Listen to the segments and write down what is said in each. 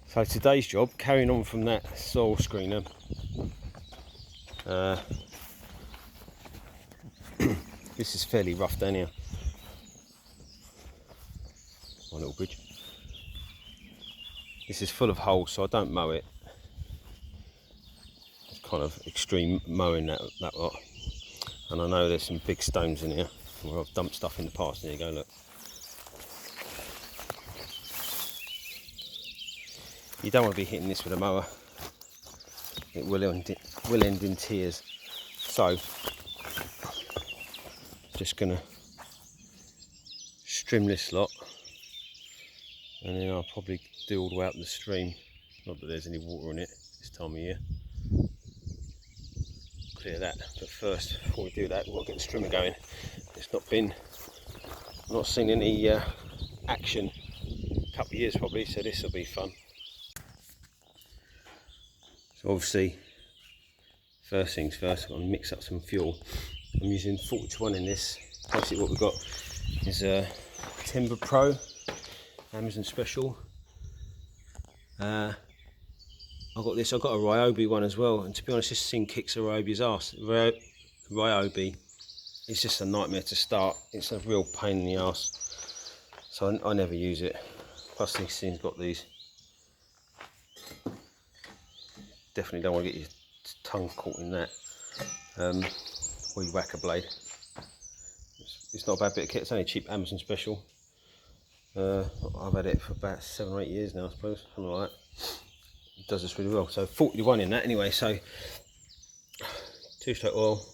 So today's job, carrying on from that soil screener, this is fairly rough down here. My little bridge. This is full of holes, so I don't mow it. It's kind of extreme mowing that lot. And I know there's some big stones in here where I've dumped stuff in the past. There you go, look. You don't want to be hitting this with a mower. It will end in tears. So, just gonna trim this lot, and then I'll probably do all the way up the stream. Not that there's any water in it this time of year. Clear that, but first, before we do that, we've got to get the strimmer going. It's not seen any action in a couple of years probably, so this will be fun. So obviously, first things first, I'm going to mix up some fuel. I'm using 40-1 in this. Basically what we've got is a Timber Pro, Amazon special. I've got this, I've got a Ryobi one as well, and to be honest this thing kicks a Ryobi's arse. Ryobi is just a nightmare to start. It's a real pain in the arse, so I never use it. Plus this thing's got these. Definitely don't want to get your tongue caught in that or you whack a blade. It's not a bad bit of kit, it's only a cheap Amazon special. I've had it for about 7 or 8 years now, I suppose, something like that. It does this really well. So 40-1 in that anyway, so 2-stroke oil,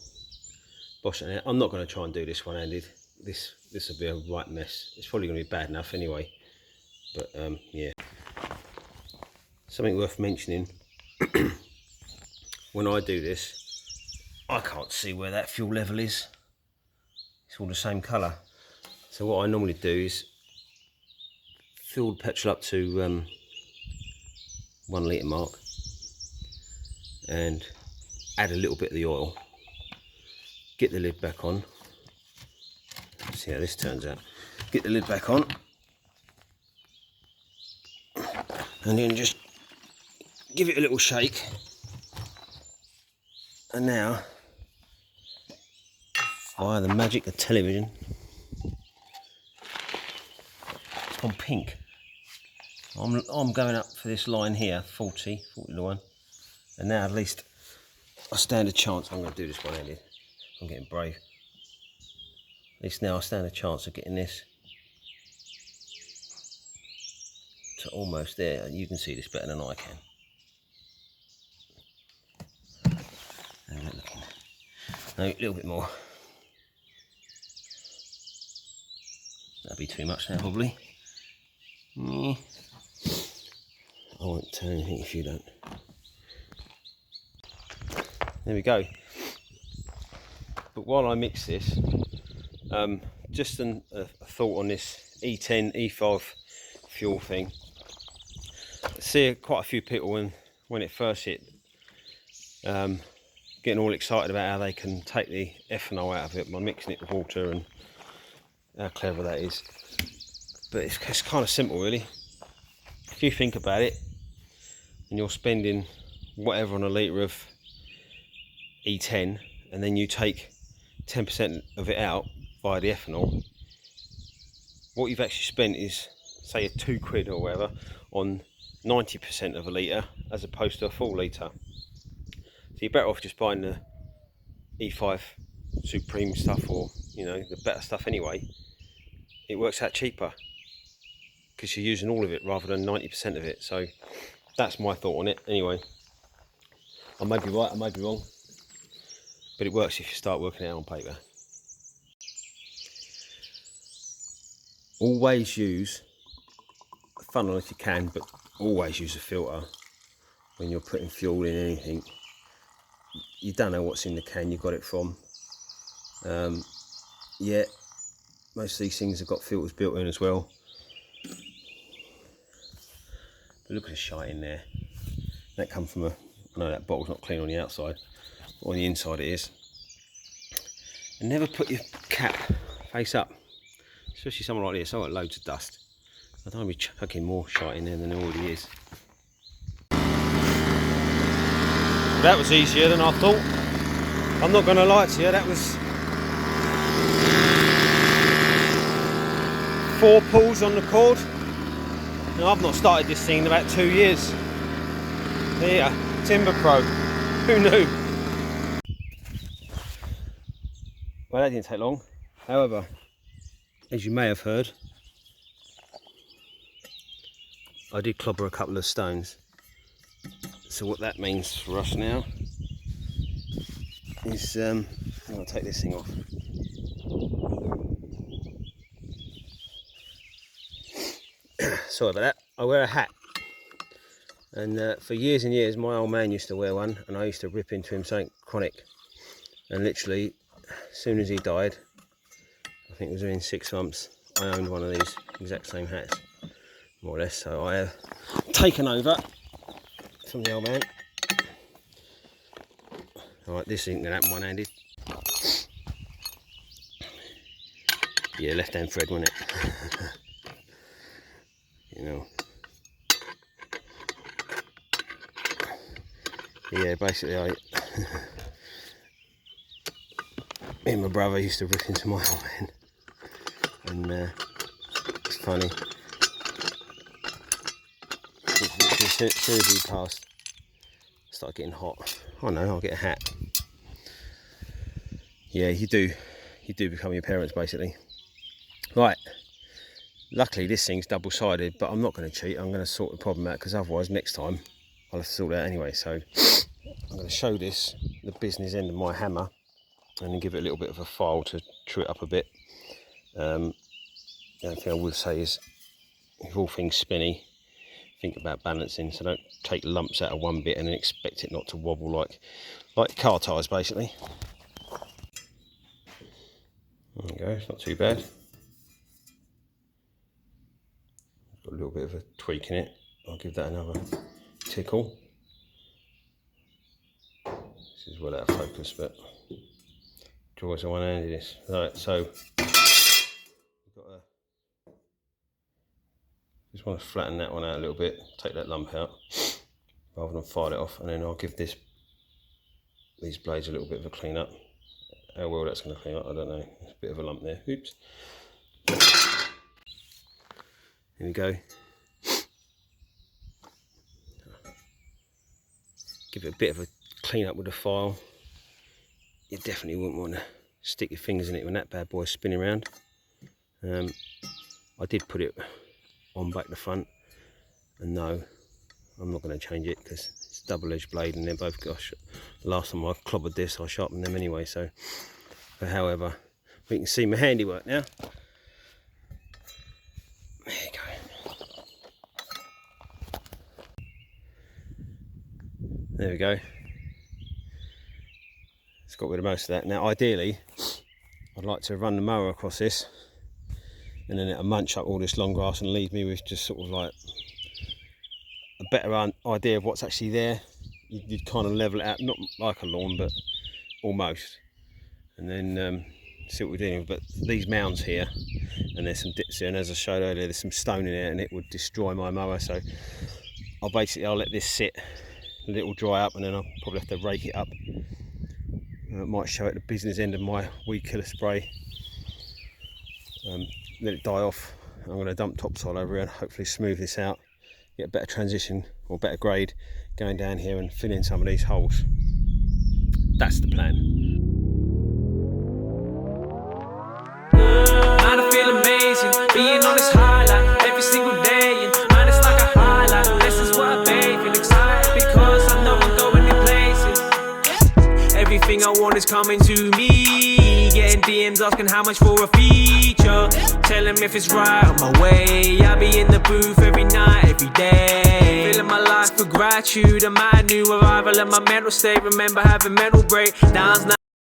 Bosch it in it. I'm not going to try and do this one-handed. This will be a right mess. It's probably going to be bad enough anyway, but yeah. Something worth mentioning. When I do this, I can't see where that fuel level is. It's all the same colour. So what I normally do is fill the petrol up to 1 litre mark and add a little bit of the oil. Get the lid back on. See how this turns out. Get the lid back on and then just give it a little shake. And now, via the magic of television, it's gone pink. I'm going up for this line here, 40-1, and now at least I stand a chance. I'm going to do this one-handed. I'm getting brave. At least now I stand a chance of getting this to almost there. You can see this better than I can. No, a little bit more. That'd be too much now, probably. I won't tell anything if you don't. There we go. But while I mix this, just a thought on this E10, E5 fuel thing. I see quite a few people when it first hit, getting all excited about how they can take the ethanol out of it by mixing it with water and how clever that is. But it's kind of simple really. If you think about it, and you're spending whatever on a litre of E10, and then you take 10% of it out via the ethanol, what you've actually spent is, say, £2 or whatever on 90% of a litre as opposed to a full litre. So you're better off just buying the E5 Supreme stuff, or the better stuff anyway. It works out cheaper because you're using all of it rather than 90% of it. So that's my thought on it anyway. I may be right, I may be wrong, but it works if you start working it out on paper. Always use a funnel if you can, but always use a filter when you're putting fuel in anything. You don't know what's in the can you got it from. Yeah, most of these things have got filters built in as well. But look at the shite in there. That come from I know that bottle's not clean on the outside, but on the inside it is. And never put your cap face up, especially something like this. I've got loads of dust. I don't want to be chucking more shite in there than there already is. that was easier than I thought. I'm not going to lie to you, that was 4 pulls on the cord. Now, I've not started this thing in about 2 years. Here, Timber Pro. Who knew? Well, that didn't take long. However, as you may have heard, I did clobber a couple of stones. So what that means for us now is I'm going to take this thing off. Sorry about that. I wear a hat, and for years and years my old man used to wear one, and I used to rip into him something chronic, and literally as soon as he died, I think it was within 6 months, I owned one of these exact same hats, more or less. So I have taken over from the old man. Alright, this ain't gonna happen one-handed. Yeah, left-hand thread, wasn't it? You know. Yeah, basically me and my brother used to rip into my old man, and it's funny. As soon as he passed, I started getting hot. Oh no, I'll get a hat. Yeah, you do become your parents basically. Right, luckily this thing's double-sided, but I'm not going to cheat. I'm going to sort the problem out, because otherwise next time I'll have to sort it out anyway. So I'm going to show this, the business end of my hammer, and then give it a little bit of a file to true it up a bit. The only thing I would say is, with all things spinny, think about balancing, so don't take lumps out of one bit and then expect it not to wobble like car tyres basically. There we go, it's not too bad. Got a little bit of a tweak in it. I'll give that another tickle. This is well out of focus, but joys of one-handedness. Right, so we've got just want to flatten that one out a little bit, take that lump out, rather than file it off, and then I'll give these blades a little bit of a clean up. How well that's going to clean up, I don't know. There's a bit of a lump there. Oops. Here we go. Give it a bit of a clean up with the file. You definitely wouldn't want to stick your fingers in it when that bad boy's spinning around. I did put it on back the front, and no, I'm not going to change it because it's a double-edged blade, and they're both, gosh, the last time I clobbered this I sharpened them anyway. So, but however, we can see my handiwork now. There you go. There we go. It's got rid of most of that. Now ideally I'd like to run the mower across this, and then it'll munch up all this long grass and leave me with just sort of like a better idea of what's actually there. You'd kind of level it out, not like a lawn, but almost, and then see what we're dealing with. But these mounds here, and there's some dips here, and as I showed earlier, there's some stone in there, and it would destroy my mower. So I'll let this sit, let it all dry up, and then I'll probably have to rake it up. It might show at the business end of my weed killer spray. Let it die off. I'm going to dump topsoil over here and hopefully smooth this out, get a better transition or better grade going down here and fill in some of these holes. That's the plan. Man, I feel amazing, being on this highlight every single day, and man, it's like a highlight. This is what I bathe in, excited because I know I'm going in places. Everything I want is coming to me, getting DMs asking how much for a feature. Tell him if it's right on my way. I be in the booth every night, every day, filling my life with gratitude. I'm at a new arrival and my mental state. Remember having mental breakdowns.